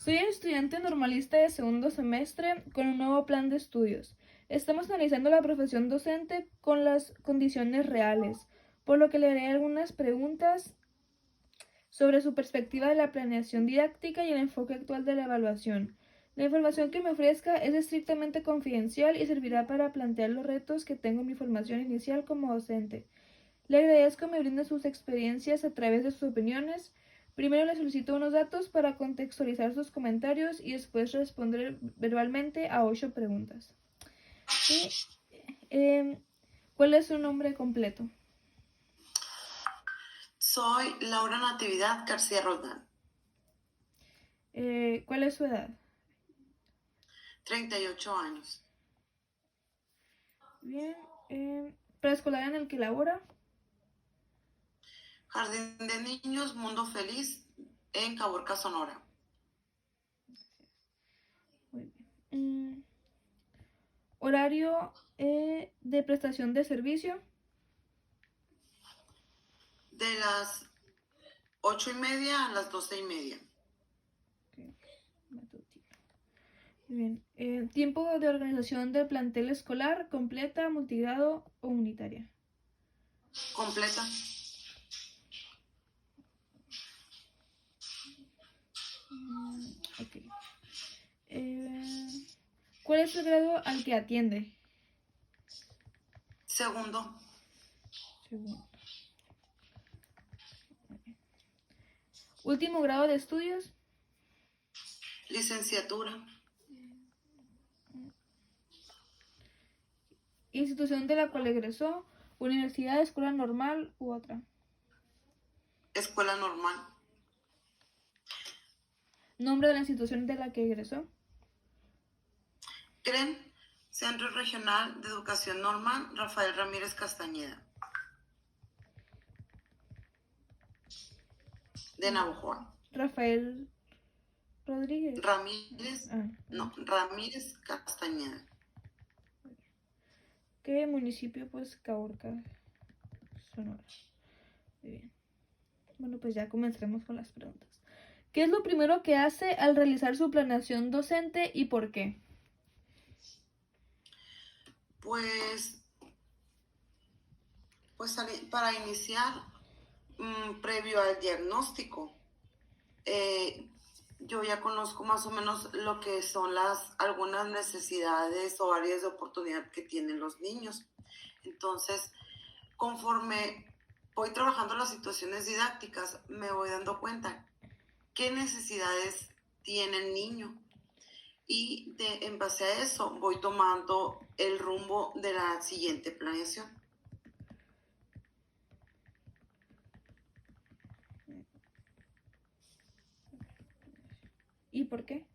Soy estudiante normalista de segundo semestre con un nuevo plan de estudios. Estamos analizando la profesión docente con las condiciones reales, por lo que le haré algunas preguntas sobre su perspectiva de la planeación didáctica y el enfoque actual de la evaluación. La información que me ofrezca es estrictamente confidencial y servirá para plantear los retos que tengo en mi formación inicial como docente. Le agradezco me brinde sus experiencias a través de sus opiniones. Primero le solicito unos datos para contextualizar sus comentarios y después responder verbalmente a 8 preguntas. ¿Sí? ¿Cuál es su nombre completo? Soy Laura Natividad García Roldán, ¿Cuál es su edad? 38 años. Bien. ¿Preescolar en el que labora? Jardín de Niños Mundo Feliz en Caborca, Sonora. Muy bien. ¿Horario de prestación de servicio? De las 8:30 a las 12:30. Okay. Matutino. Muy bien. ¿Tiempo de organización del plantel escolar, completa, multigrado o unitaria? Completa. Ok. ¿Cuál es el grado al que atiende? Segundo. Segundo. ¿Último grado de estudios? Licenciatura. ¿Institución de la cual egresó? ¿Universidad, escuela normal u otra? Escuela normal. ¿Nombre de la institución de la que egresó? CREN, Centro Regional de Educación Normal Rafael Ramírez Castañeda, de Navojoa. Rafael Rodríguez. Ramírez, Ah, no, Ramírez Castañeda. ¿qué municipio? Pues Caborca, Sonora. Muy bien. Bueno, pues ya comenzaremos con las preguntas. ¿Qué es lo primero que hace al realizar su planeación docente y por qué? Pues para iniciar, previo al diagnóstico, yo ya conozco más o menos lo que son algunas necesidades o áreas de oportunidad que tienen los niños. Entonces, conforme voy trabajando las situaciones didácticas, me voy dando cuenta qué necesidades tiene el niño. Y en base a eso voy tomando el rumbo de la siguiente planeación. ¿Y por qué?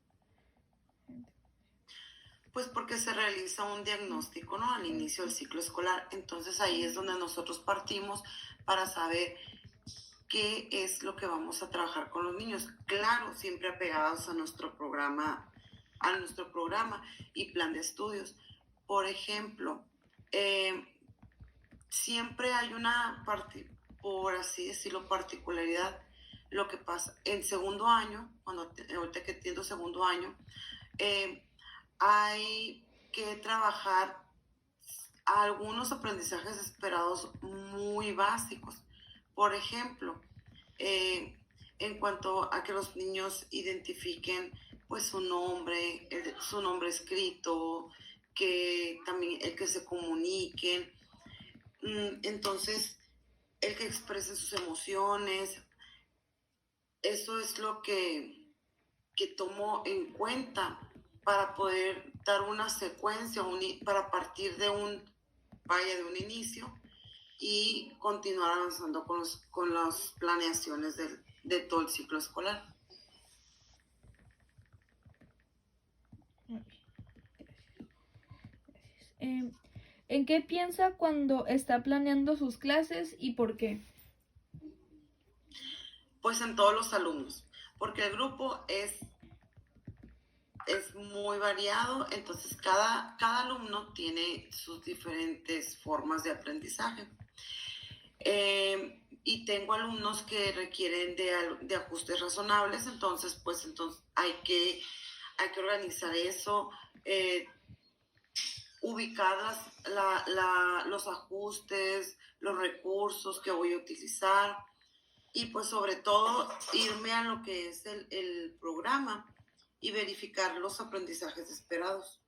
Pues porque se realiza un diagnóstico, ¿no? Al inicio del ciclo escolar. Entonces ahí es donde nosotros partimos para saber qué es lo que vamos a trabajar con los niños. Claro, siempre apegados a nuestro programa y plan de estudios. Por ejemplo, siempre hay una por así decirlo, particularidad. Lo que pasa en segundo año, ahorita que entiendo segundo año, hay que trabajar algunos aprendizajes esperados muy básicos. Por ejemplo, en cuanto a que los niños identifiquen pues su nombre escrito, que también el que se comuniquen, entonces el que expresen sus emociones. Eso es lo que tomo en cuenta para poder dar una secuencia, para partir de un inicio y continuar avanzando con las planeaciones de todo el ciclo escolar. ¿En qué piensa cuando está planeando sus clases y por qué? Pues en todos los alumnos, porque el grupo es muy variado, entonces cada alumno tiene sus diferentes formas de aprendizaje. y tengo alumnos que requieren de ajustes razonables, entonces hay que organizar eso, ubicar los ajustes, los recursos que voy a utilizar y pues sobre todo irme a lo que es el programa y verificar los aprendizajes esperados.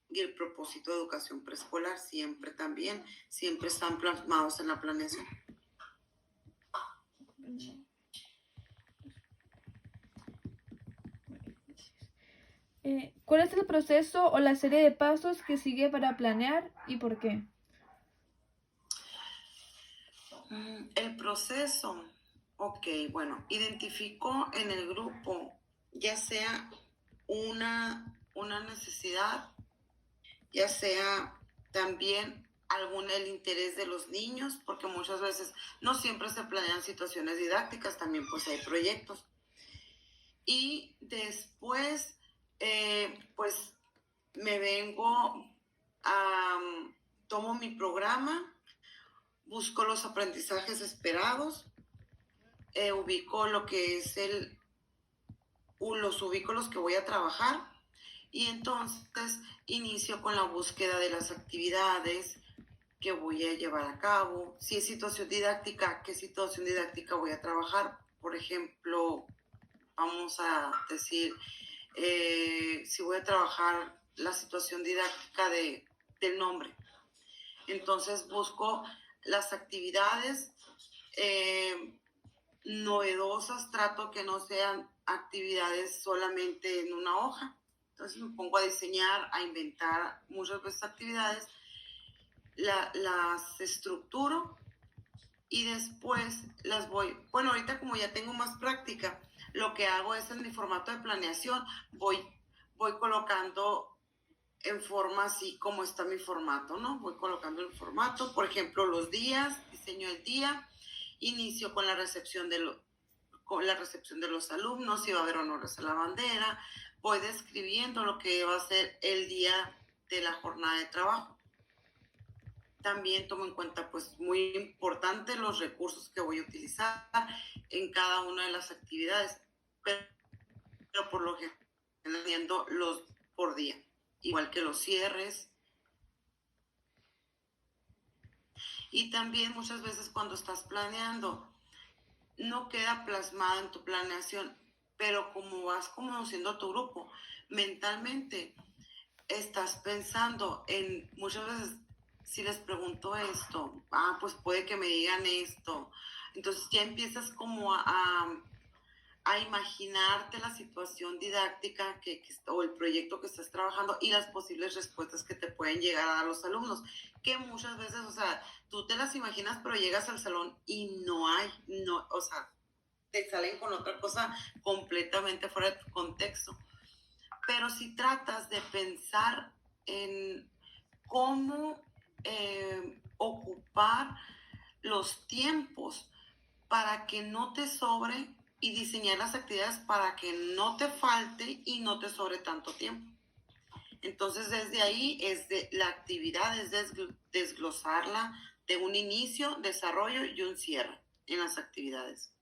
Y el propósito de educación preescolar siempre están plasmados en la planeación. ¿Cuál es el proceso o la serie de pasos que sigue para planear y por qué? El proceso, ok, bueno, identifico en el grupo ya sea una necesidad, ya sea también el interés de los niños, porque muchas veces no siempre se planean situaciones didácticas, también pues hay proyectos. Y después, pues me vengo tomo mi programa, busco los aprendizajes esperados, ubico lo que es ubico los que voy a trabajar y entonces inicio con la búsqueda de las actividades que voy a llevar a cabo. Si es situación didáctica, ¿qué situación didáctica voy a trabajar? Por ejemplo, vamos a decir, si voy a trabajar la situación didáctica del nombre. Entonces busco las actividades novedosas, trato que no sean actividades solamente en una hoja. Entonces me pongo a diseñar, a inventar muchas veces actividades, las estructuro y después las voy, bueno, ahorita como ya tengo más práctica, lo que hago es en mi formato de planeación, voy colocando en forma así como está mi formato, ¿no? Voy colocando el formato, por ejemplo, los días, diseño el día, inicio con la recepción de los alumnos, si va a haber honores a la bandera, voy describiendo lo que va a ser el día de la jornada de trabajo. También tomo en cuenta, pues, muy importante los recursos que voy a utilizar en cada una de las actividades, pero por lo que estoy viendo los por día, igual que los cierres. Y también muchas veces cuando estás planeando, no queda plasmada en tu planeación, pero como vas conociendo tu grupo, mentalmente estás pensando en, muchas veces, si les pregunto esto, pues puede que me digan esto. Entonces ya empiezas como a imaginarte la situación didáctica o el proyecto que estás trabajando y las posibles respuestas que te pueden llegar a dar los alumnos, que muchas veces, o sea, tú te las imaginas, pero llegas al salón y no, o sea, te salen con otra cosa completamente fuera de tu contexto. Pero si tratas de pensar en cómo ocupar los tiempos para que no te sobre y diseñar las actividades para que no te falte y no te sobre tanto tiempo. Entonces, desde ahí la actividad es desglosarla de un inicio, desarrollo y un cierre en las actividades.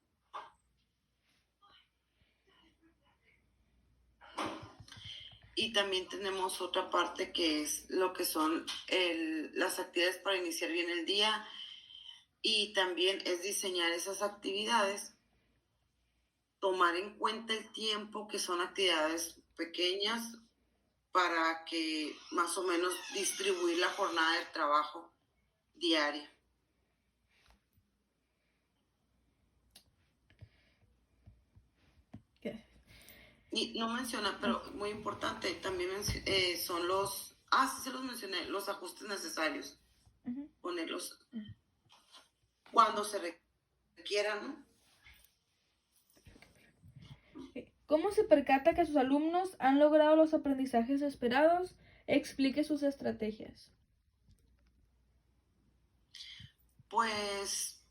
Y también tenemos otra parte que es lo que son las actividades para iniciar bien el día, y también es diseñar esas actividades, tomar en cuenta el tiempo, que son actividades pequeñas, para que más o menos distribuir la jornada de trabajo diaria. Y no menciona, pero muy importante, también son sí se los mencioné, los ajustes necesarios. Uh-huh. Ponerlos cuando se requieran, ¿no? ¿Cómo se percata que sus alumnos han logrado los aprendizajes esperados? Explique sus estrategias. Pues,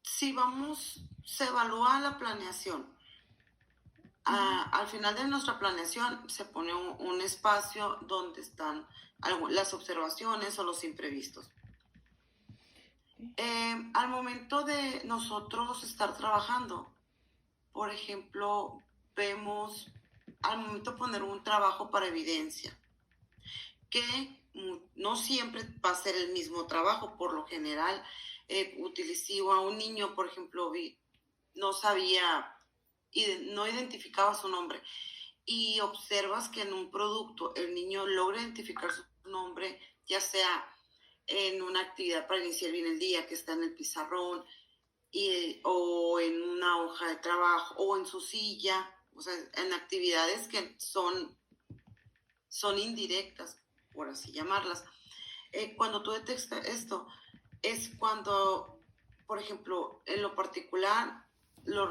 se evalúa la planeación. Al final de nuestra planeación se pone un espacio donde están las observaciones o los imprevistos. Al momento de nosotros estar trabajando, por ejemplo, vemos al momento de poner un trabajo para evidencia, que no siempre va a ser el mismo trabajo. Por lo general, utilizo a un niño, por ejemplo, no sabía, no identificaba su nombre, y observas que en un producto el niño logra identificar su nombre, ya sea en una actividad para iniciar bien el día que está en el pizarrón, o en una hoja de trabajo, o en su silla, o sea, en actividades que son indirectas, por así llamarlas. Cuando tú detectas esto, es cuando, por ejemplo, en lo particular, lo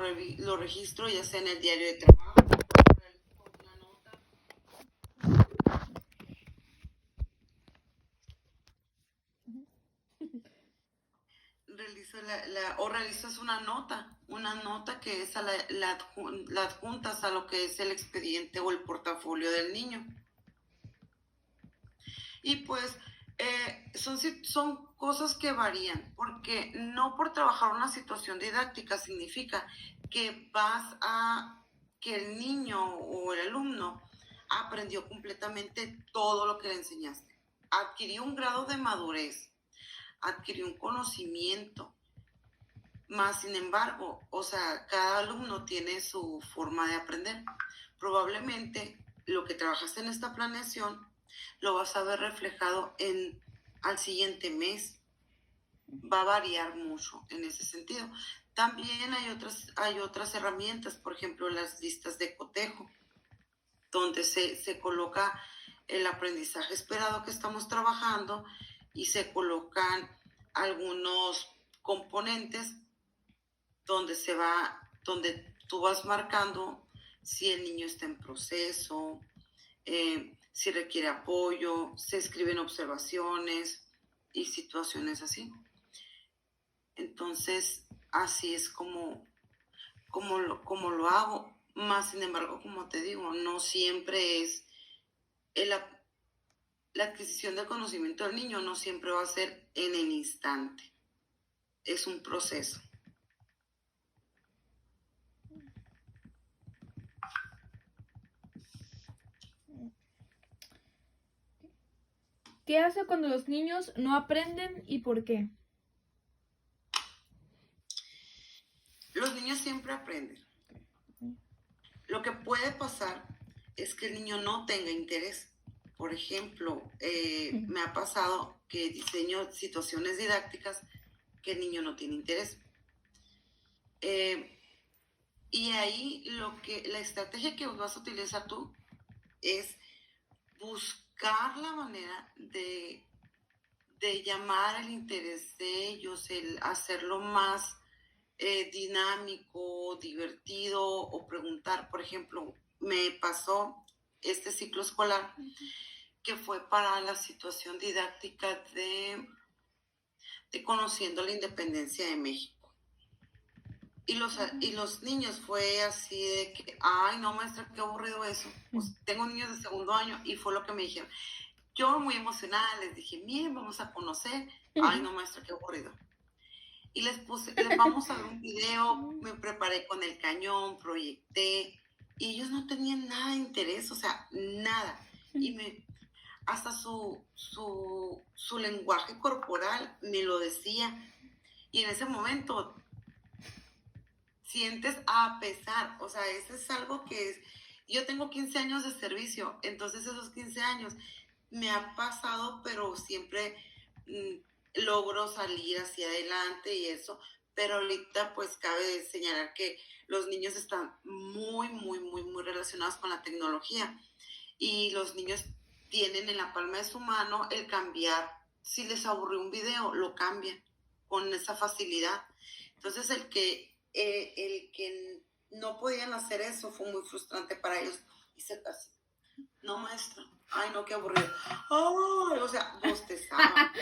registro ya sea en el diario de trabajo, una nota. Realizas una nota que es la adjuntas a lo que es el expediente o el portafolio del niño. Y pues son cosas que varían, porque no por trabajar una situación didáctica significa que que el niño o el alumno aprendió completamente todo lo que le enseñaste. Adquirió un grado de madurez, adquirió un conocimiento, más sin embargo, o sea, cada alumno tiene su forma de aprender. Probablemente lo que trabajaste en esta planeación lo vas a ver reflejado al siguiente mes. Va a variar mucho en ese sentido. También hay otras herramientas, por ejemplo, las listas de cotejo, donde se coloca el aprendizaje esperado que estamos trabajando y se colocan algunos componentes donde tú vas marcando si el niño está en proceso, si requiere apoyo, se escriben observaciones y situaciones así. Entonces, así es como lo hago. Más sin embargo, como te digo, no siempre es la adquisición del conocimiento del niño, no siempre va a ser en el instante. Es un proceso. ¿Qué hace cuando los niños no aprenden y por qué? Los niños siempre aprenden. Lo que puede pasar es que el niño no tenga interés. Por ejemplo, me ha pasado que diseño situaciones didácticas que el niño no tiene interés. Y ahí la estrategia que vas a utilizar tú es buscar la manera de llamar el interés de ellos, el hacerlo más dinámico, divertido, o preguntar. Por ejemplo, me pasó este ciclo escolar que fue para la situación didáctica de Conociendo la Independencia de México. Y los niños fue así de que, ay, no, maestra, qué aburrido eso. Pues, tengo niños de segundo año y fue lo que me dijeron. Yo muy emocionada les dije, miren, vamos a conocer. Ay, no, maestra, qué aburrido. Y les vamos a ver un video, me preparé con el cañón, proyecté, y ellos no tenían nada de interés, o sea, nada. Y hasta su lenguaje corporal me lo decía. Y en ese momento sientes a pesar, o sea, eso es algo que es. Yo tengo 15 años de servicio, entonces esos 15 años me ha pasado, pero siempre logro salir hacia adelante y eso. Pero ahorita pues cabe señalar que los niños están muy, muy, muy, muy relacionados con la tecnología, y los niños tienen en la palma de su mano el cambiar. Si les aburrió un video, lo cambian con esa facilidad. Entonces el que no podían hacer eso fue muy frustrante para ellos. Y se pasó. No, maestra. Ay, no, qué aburrido. Ay, o sea, bostezaba.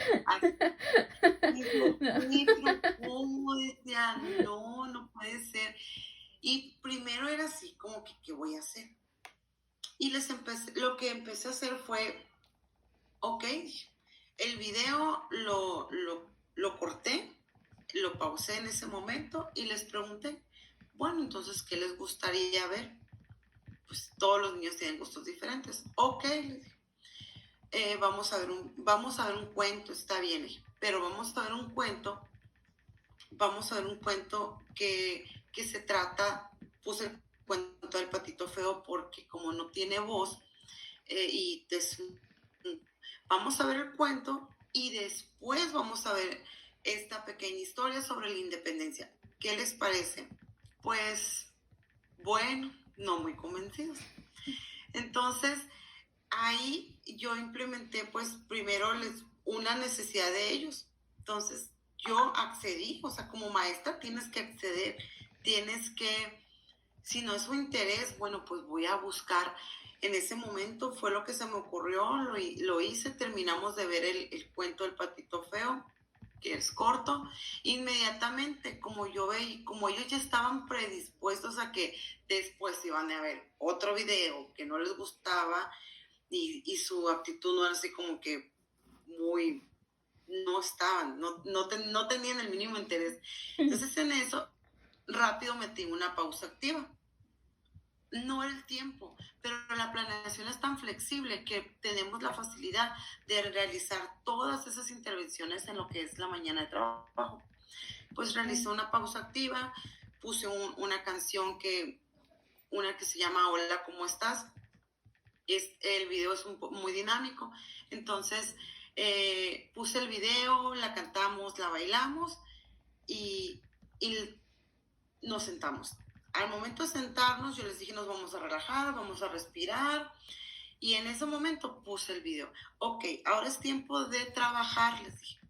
¿Cómo? Decía, no puede ser. Y primero era así, como que, ¿qué voy a hacer? Y lo que empecé a hacer fue, ok, el video lo corté, pausé en ese momento y les pregunté, bueno, entonces, ¿qué les gustaría ver? Pues todos los niños tienen gustos diferentes. Ok, les dije, vamos a ver un cuento, está bien, pero vamos a ver un cuento que se trata, puse el cuento del patito feo porque como no tiene voz, vamos a ver el cuento y después vamos a ver esta pequeña historia sobre la independencia. ¿Qué les parece? Pues, bueno, no muy convencidos. Entonces, ahí yo implementé, pues, primero una necesidad de ellos. Entonces, yo accedí, o sea, como maestra tienes que acceder, tienes que, si no es su interés, bueno, pues voy a buscar. En ese momento fue lo que se me ocurrió, lo hice, terminamos de ver el cuento del patito feo, que es corto. Inmediatamente, como yo veía, como ellos ya estaban predispuestos a que después iban a ver otro video que no les gustaba y su actitud no era así como que muy, no estaban, no tenían el mínimo interés. Entonces en eso rápido metí una pausa activa. No el tiempo, pero la planeación es tan flexible que tenemos la facilidad de realizar todas esas intervenciones en lo que es la mañana de trabajo. Pues realicé una pausa activa, puse una canción una que se llama Hola, ¿cómo estás? El video es muy dinámico, entonces puse el video, la cantamos, la bailamos y nos sentamos. Al momento de sentarnos, yo les dije, nos vamos a relajar, vamos a respirar. Y en ese momento puse el video. Ok, ahora es tiempo de trabajar, les dije.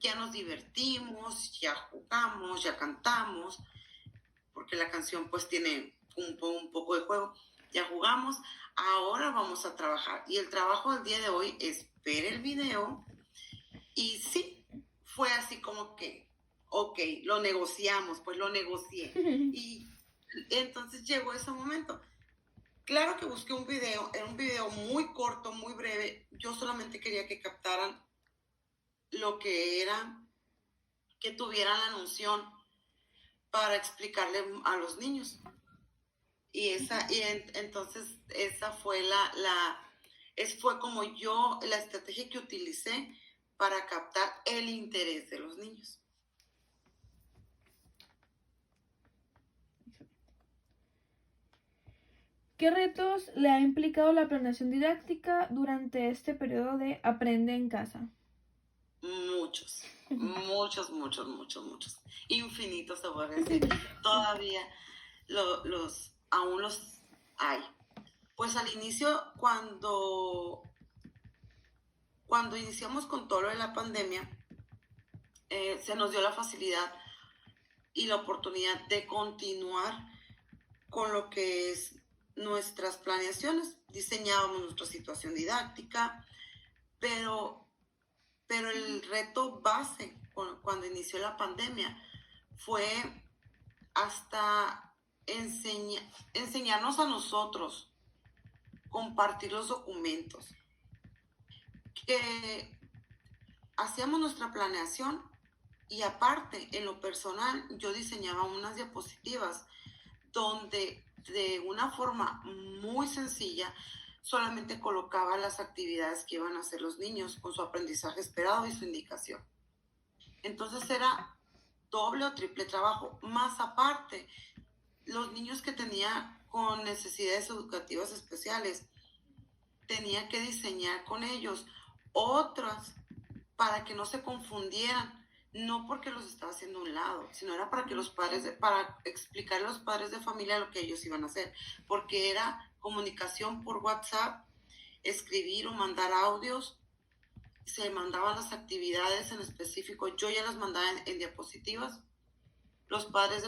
Ya nos divertimos, ya jugamos, ya cantamos, porque la canción pues tiene un poco de juego. Ya jugamos, ahora vamos a trabajar. Y el trabajo del día de hoy es ver el video. Y sí, fue así como que, ok, lo negociamos, pues lo negocié. Y entonces llegó ese momento. Claro que busqué un video, era un video muy corto, muy breve. Yo solamente quería que captaran lo que era, que tuvieran la noción para explicarle a los niños. Entonces esa fue fue como la estrategia que utilicé para captar el interés de los niños. ¿Qué retos le ha implicado la planeación didáctica durante este periodo de Aprende en Casa? Muchos, muchos. Infinitos, se puede decir. Todavía aún los hay. Pues al inicio, cuando iniciamos con todo lo de la pandemia, se nos dio la facilidad y la oportunidad de continuar con lo que es nuestras planeaciones. Diseñábamos nuestra situación didáctica, pero el reto base cuando inició la pandemia fue hasta enseñarnos a nosotros, compartir los documentos, que hacíamos nuestra planeación y aparte, en lo personal, yo diseñaba unas diapositivas donde de una forma muy sencilla solamente colocaba las actividades que iban a hacer los niños con su aprendizaje esperado y su indicación. Entonces era doble o triple trabajo, más aparte, los niños que tenía con necesidades educativas especiales, tenía que diseñar con ellos otras para que no se confundieran, no porque los estaba haciendo a un lado, sino era para que para explicar a los padres de familia lo que ellos iban a hacer, porque era comunicación por WhatsApp, escribir o mandar audios, se mandaban las actividades en específico, yo ya las mandaba en diapositivas, a los padres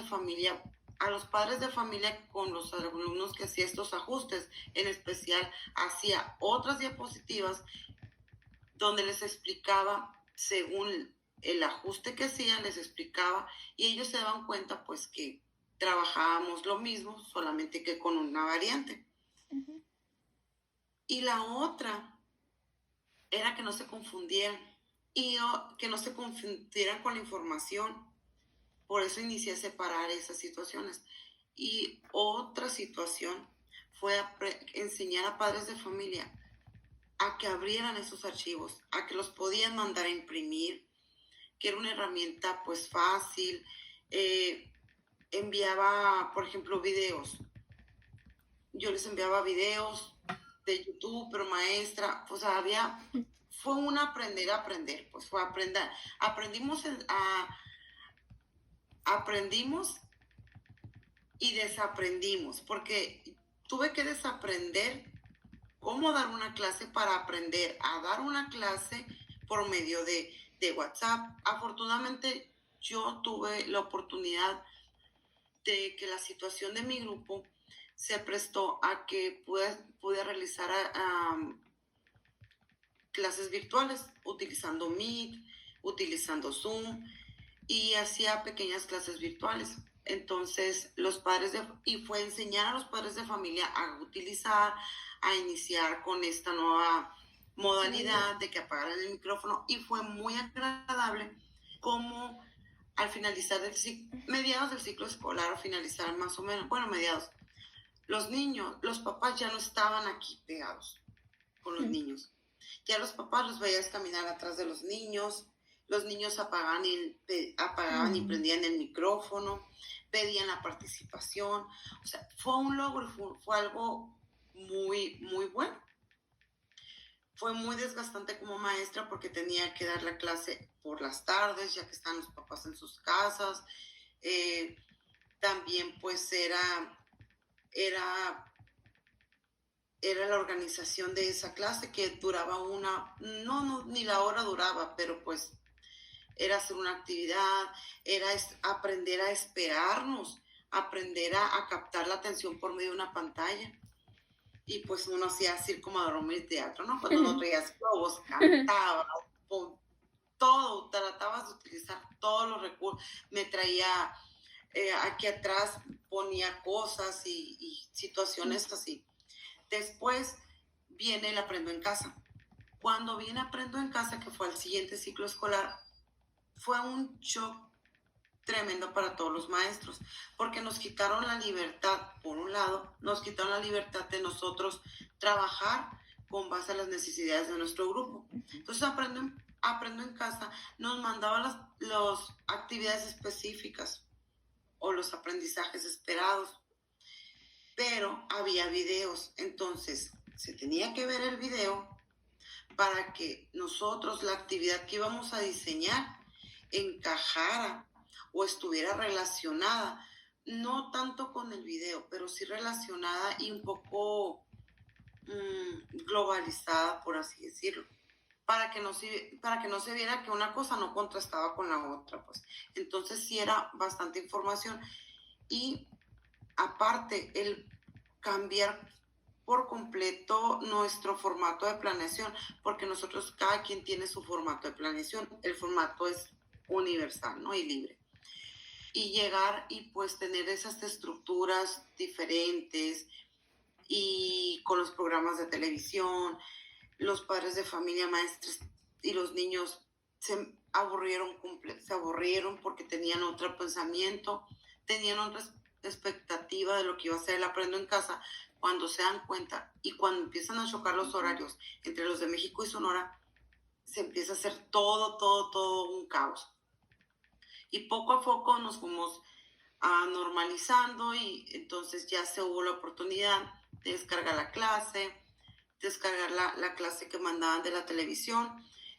de familia con los alumnos que hacía estos ajustes, en especial hacía otras diapositivas donde les explicaba según el ajuste que hacían, les explicaba y ellos se daban cuenta pues que trabajábamos lo mismo, solamente que con una variante. Uh-huh. Y la otra era que no se confundieran con la información. por eso inicié a separar esas situaciones. Y otra situación fue enseñar a padres de familia a que abrieran esos archivos, a que los podían mandar a imprimir, que era una herramienta pues fácil. Enviaba, por ejemplo, videos. Yo les enviaba videos de YouTube, pero maestra, pues fue un aprender a aprender, pues fue aprender, aprendimos y desaprendimos, porque tuve que desaprender cómo dar una clase para aprender a dar una clase por medio de WhatsApp. Afortunadamente yo tuve la oportunidad de que la situación de mi grupo se prestó a que pude realizar clases virtuales utilizando Meet, utilizando Zoom, y hacía pequeñas clases virtuales. Entonces, fue enseñar a los padres de familia a utilizar, a iniciar con esta nueva modalidad de que apagaran el micrófono, y fue muy agradable como al finalizar mediados del ciclo escolar, o finalizar más o menos, bueno, mediados, los papás ya no estaban aquí pegados con los niños. Ya los papás los veías caminar atrás de los niños apagaban y prendían el micrófono, pedían la participación. O sea, fue un logro, fue algo muy, muy bueno. Fue muy desgastante como maestra porque tenía que dar la clase por las tardes, ya que están los papás en sus casas. También pues era la organización de esa clase, que duraba ni la hora duraba, pero pues era hacer una actividad, era aprender a esperarnos, aprender a captar la atención por medio de una pantalla. Y pues uno hacía así como a dormir teatro, ¿no? Cuando no traías globos, cantabas, todo, tratabas de utilizar todos los recursos. Me traía aquí atrás, ponía cosas y situaciones así. Después viene el Aprendo en Casa. Cuando viene Aprendo en Casa, que fue el siguiente ciclo escolar, fue un shock tremendo para todos los maestros, porque nos quitaron la libertad, por un lado, nos quitaron la libertad de nosotros trabajar con base a las necesidades de nuestro grupo. Entonces, Aprendo en Casa nos mandaba las actividades específicas o los aprendizajes esperados, pero había videos, entonces se tenía que ver el video para que nosotros la actividad que íbamos a diseñar encajara o estuviera relacionada, no tanto con el video, pero sí relacionada y un poco globalizada, por así decirlo, para que no se viera que una cosa no contrastaba con la otra, pues. Entonces sí era bastante información, y aparte el cambiar por completo nuestro formato de planeación, porque nosotros, cada quien tiene su formato de planeación, el formato es universal, ¿no? Y libre. Y llegar y pues tener esas estructuras diferentes, y con los programas de televisión, los padres de familia, maestros y los niños se aburrieron porque tenían otro pensamiento, tenían otra expectativa de lo que iba a ser el Aprendo en Casa. Cuando se dan cuenta y cuando empiezan a chocar los horarios entre los de México y Sonora, se empieza a hacer todo un caos. Y poco a poco nos fuimos normalizando, y entonces ya se hubo la oportunidad de descargar la clase, descargar la clase que mandaban de la televisión,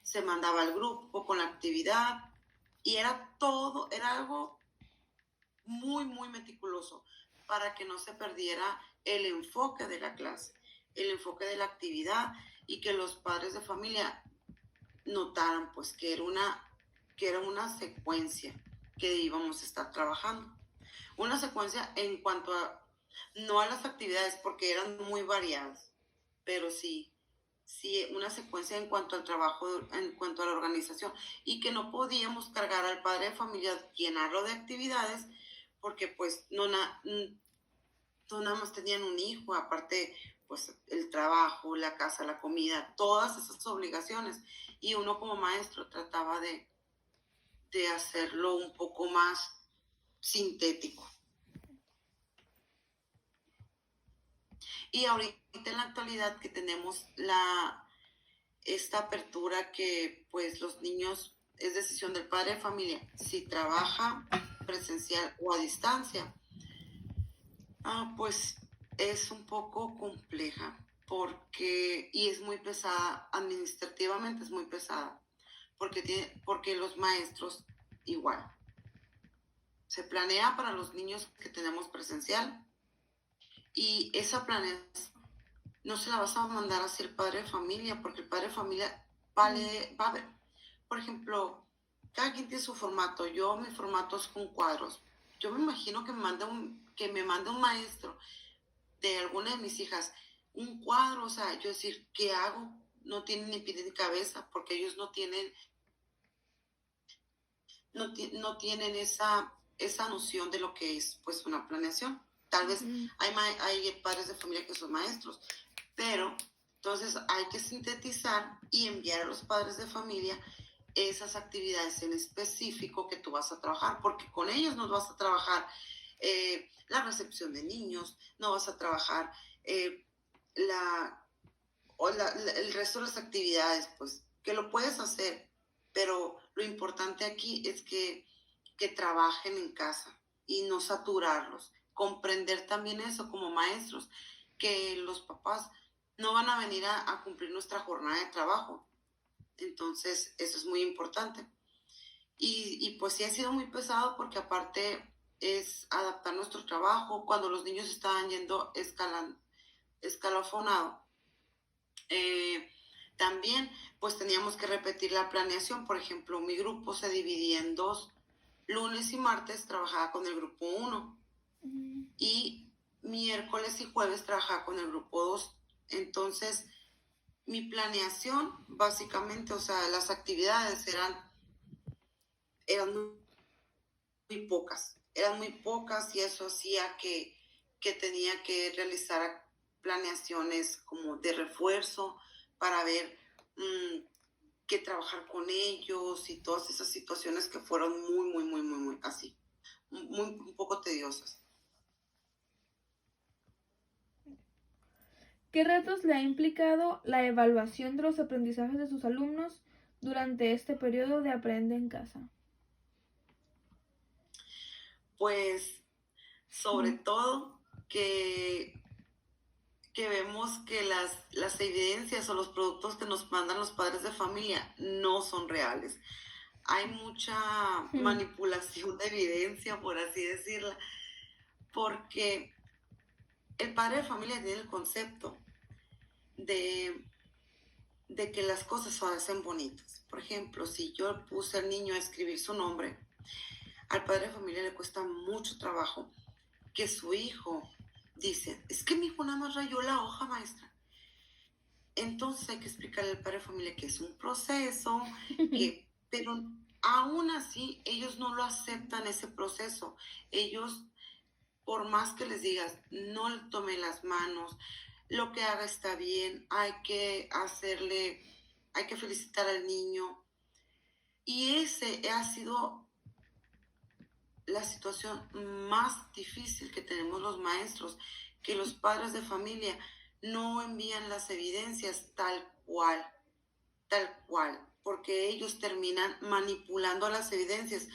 se mandaba al grupo con la actividad, y era algo muy, muy meticuloso para que no se perdiera el enfoque de la clase, el enfoque de la actividad, y que los padres de familia notaran pues que era una secuencia que íbamos a estar trabajando. Una secuencia en cuanto no a las actividades, porque eran muy variadas, pero sí una secuencia en cuanto al trabajo, en cuanto a la organización, y que no podíamos cargar al padre de familia, llenarlo de actividades, porque pues no nada más tenían un hijo, aparte pues el trabajo, la casa, la comida, todas esas obligaciones, y uno como maestro trataba de hacerlo un poco más sintético. Y ahorita en la actualidad que tenemos esta apertura que pues los niños, es decisión del padre de familia, si trabaja presencial o a distancia, pues es un poco compleja y es muy pesada, administrativamente es muy pesada, porque los maestros igual. Se planea para los niños que tenemos presencial y esa planeación no se la vas a mandar así el padre de familia, porque el padre de familia va a ver, por ejemplo, cada quien tiene su formato. Mi formato es con cuadros. Yo me imagino que me mande un maestro de alguna de mis hijas un cuadro, o sea, yo decir, ¿qué hago? No tienen ni pie ni cabeza, porque ellos no tienen esa noción de lo que es pues una planeación. Tal vez hay padres de familia que son maestros, pero entonces hay que sintetizar y enviar a los padres de familia esas actividades en específico que tú vas a trabajar, porque con ellos no vas a trabajar la recepción de niños, no vas a trabajar el resto de las actividades, pues que lo puedes hacer, pero lo importante aquí es que trabajen en casa y no saturarlos. Comprender también eso como maestros, que los papás no van a venir a cumplir nuestra jornada de trabajo. Entonces, eso es muy importante. Y pues sí ha sido muy pesado porque aparte es adaptar nuestro trabajo. Cuando los niños estaban yendo escalafonado, también pues teníamos que repetir la planeación. Por ejemplo, mi grupo se dividía en dos. Lunes y martes trabajaba con el grupo 1 y miércoles y jueves trabajaba con el grupo 2. Entonces, mi planeación, básicamente, o sea, las actividades eran muy pocas y eso hacía que tenía que realizar planeaciones como de refuerzo para ver que trabajar con ellos y todas esas situaciones que fueron muy así, un poco tediosas. ¿Qué retos le ha implicado la evaluación de los aprendizajes de sus alumnos durante este periodo de Aprende en Casa? Pues sobre todo que vemos que las evidencias o los productos que nos mandan los padres de familia no son reales. Hay mucha manipulación de evidencia, por así decirla, porque el padre de familia tiene el concepto de que las cosas se hacen bonitas. Por ejemplo, si yo puse al niño a escribir su nombre, al padre de familia le cuesta mucho trabajo que su hijo dice, es que mi hijo nada más rayó la hoja, maestra. Entonces hay que explicarle al padre de familia que es un proceso, pero aún así ellos no lo aceptan ese proceso. Ellos, por más que les digas, no le tome las manos, lo que haga está bien, hay que felicitar al niño. Y ese ha sido la situación más difícil que tenemos los maestros, que los padres de familia no envían las evidencias tal cual, porque ellos terminan manipulando las evidencias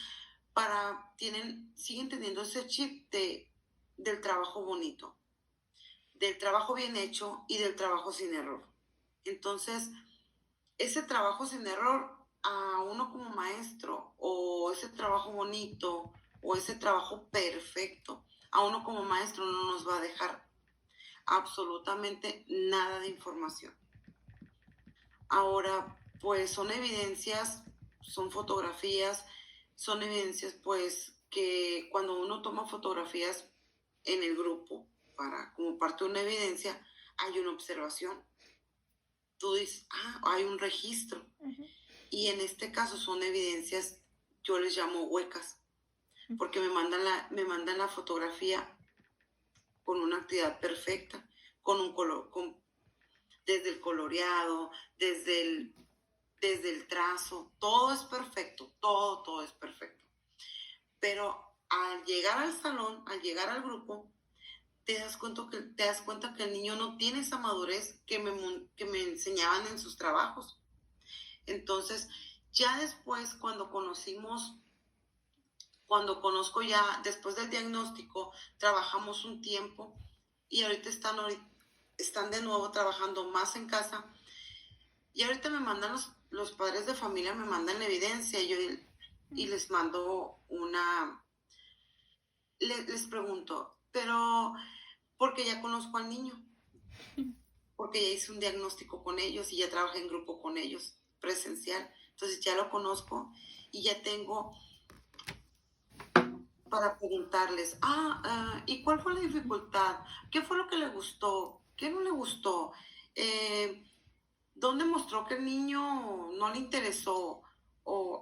siguen teniendo ese chip del trabajo bonito, del trabajo bien hecho y del trabajo sin error. Entonces, ese trabajo sin error a uno como maestro, o ese trabajo bonito, o ese trabajo perfecto, a uno como maestro no nos va a dejar absolutamente nada de información. Ahora, pues son evidencias, son fotografías, son evidencias pues que cuando uno toma fotografías en el grupo como parte de una evidencia, hay una observación. Tú dices, hay un registro. Uh-huh. Y en este caso son evidencias, yo les llamo huecas, porque me mandan la fotografía con una actividad perfecta, con un color, desde el coloreado, desde el trazo, todo es perfecto, todo es perfecto. Pero al llegar al salón, al llegar al grupo, te das cuenta que el niño no tiene esa madurez que me enseñaban en sus trabajos. Entonces, ya después, cuando conozco ya, después del diagnóstico, trabajamos un tiempo y ahorita están de nuevo trabajando más en casa. Y ahorita me mandan los padres de familia, me mandan la evidencia y les mando les pregunto, pero porque ya conozco al niño, porque ya hice un diagnóstico con ellos y ya trabajé en grupo con ellos, presencial. Entonces ya lo conozco y ya tengo para preguntarles, ¿y cuál fue la dificultad? ¿Qué fue lo que le gustó? ¿Qué no le gustó? Eh, ¿Dónde mostró que el niño no le interesó? O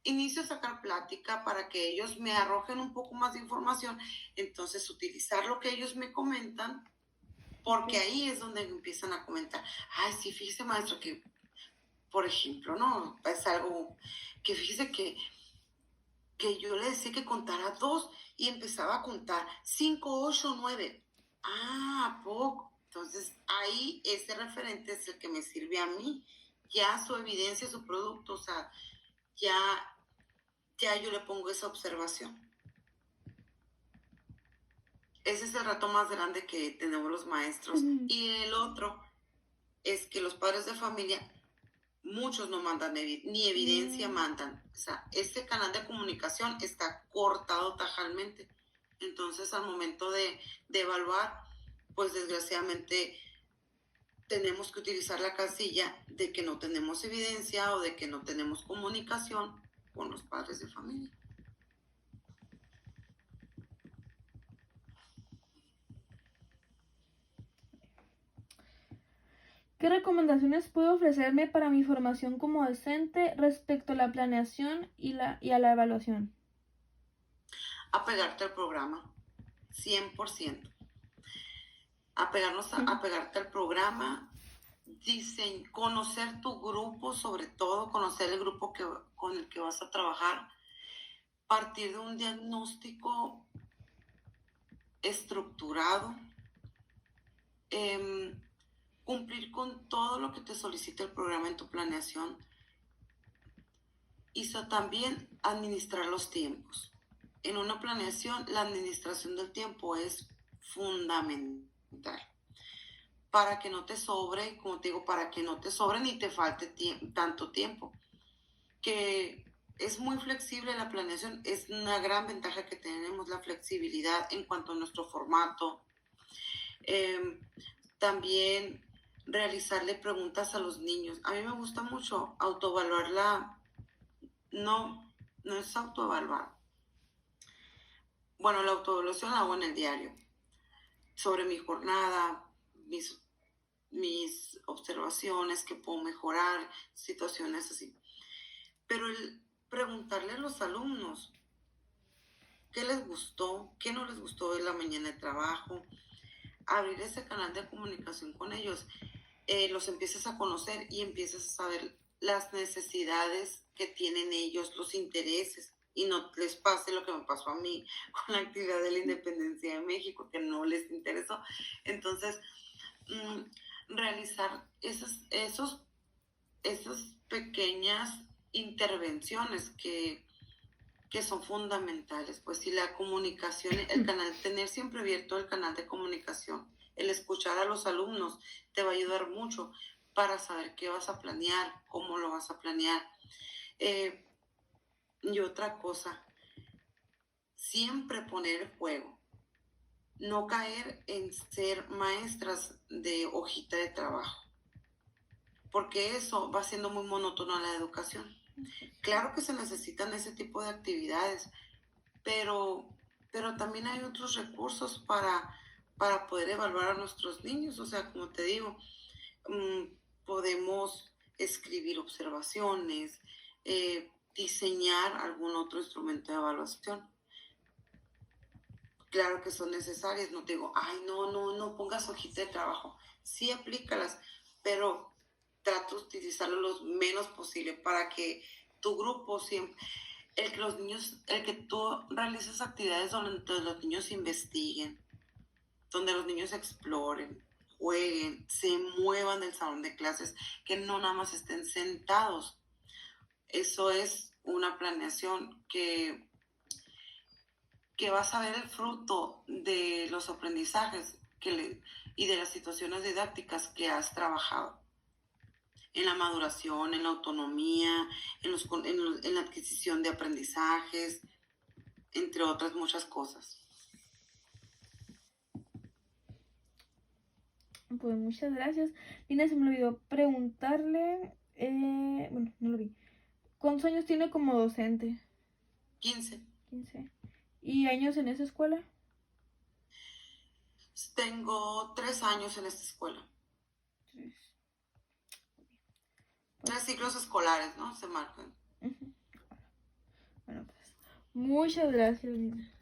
inicio a sacar plática para que ellos me arrojen un poco más de información. Entonces, utilizar lo que ellos me comentan, porque ahí es donde empiezan a comentar. Ay, sí, fíjese, maestro, que, por ejemplo, ¿no? Es algo que fíjese que yo le decía que contara dos y empezaba a contar 5, 8, 9. ¿A poco? Entonces ahí ese referente es el que me sirve a mí. Ya su evidencia, su producto, o sea, ya, ya yo le pongo esa observación. Ese es el reto más grande que tenemos los maestros. Y el otro es que los padres de familia, muchos no mandan ni evidencia mandan. O sea, este canal de comunicación está cortado tajalmente. Entonces, al momento de evaluar, pues desgraciadamente tenemos que utilizar la casilla de que no tenemos evidencia o de que no tenemos comunicación con los padres de familia. ¿Qué recomendaciones puede ofrecerme para mi formación como docente respecto a la planeación y a la evaluación? Apegarte al programa, 100%. Apegarte al programa, conocer tu grupo, sobre todo conocer el grupo con el que vas a trabajar, partir de un diagnóstico estructurado, cumplir con todo lo que te solicita el programa en tu planeación y también administrar los tiempos. En una planeación, la administración del tiempo es fundamental para que no te sobre, como te digo, para que no te sobre ni te falte tanto tiempo. Que es muy flexible la planeación, es una gran ventaja que tenemos, la flexibilidad en cuanto a nuestro formato. También realizarle preguntas a los niños. A mí me gusta mucho autoevaluarla. No es autoevaluar. Bueno, la autoevaluación la hago en el diario. Sobre mi jornada, mis observaciones, que puedo mejorar, situaciones así. Pero el preguntarle a los alumnos qué les gustó, qué no les gustó de la mañana de trabajo, abrir ese canal de comunicación con ellos, los empiezas a conocer y empiezas a saber las necesidades que tienen ellos, los intereses, y no les pase lo que me pasó a mí con la actividad de la independencia de México, que no les interesó. Entonces, realizar esas pequeñas intervenciones que son fundamentales, pues si la comunicación, el canal, tener siempre abierto el canal de comunicación, el escuchar a los alumnos te va a ayudar mucho para saber qué vas a planear, cómo lo vas a planear. Y otra cosa, siempre poner el juego, no caer en ser maestras de hojita de trabajo, porque eso va siendo muy monótono a la educación. Claro que se necesitan ese tipo de actividades, pero también hay otros recursos para poder evaluar a nuestros niños. O sea, como te digo, podemos escribir observaciones, diseñar algún otro instrumento de evaluación. Claro que son necesarias, no te digo, no pongas hojita de trabajo. Sí, aplícalas, pero trata de utilizarlo lo menos posible para que tu grupo siempre... el que los niños, el que tú realices actividades donde los niños investiguen, donde los niños exploren, jueguen, se muevan del salón de clases, que no nada más estén sentados. Eso es una planeación que vas a ver el fruto de los aprendizajes y de las situaciones didácticas que has trabajado en la maduración, en la autonomía, en la adquisición de aprendizajes, entre otras muchas cosas. Pues muchas gracias. Lina, se me olvidó preguntarle, bueno, no lo vi. ¿Cuántos años tiene como docente? 15. 15. ¿Y años en esa escuela? Tengo 3 años en esta escuela. 3 ciclos escolares, ¿no? Se marcan. Bueno, pues muchas gracias, Lina.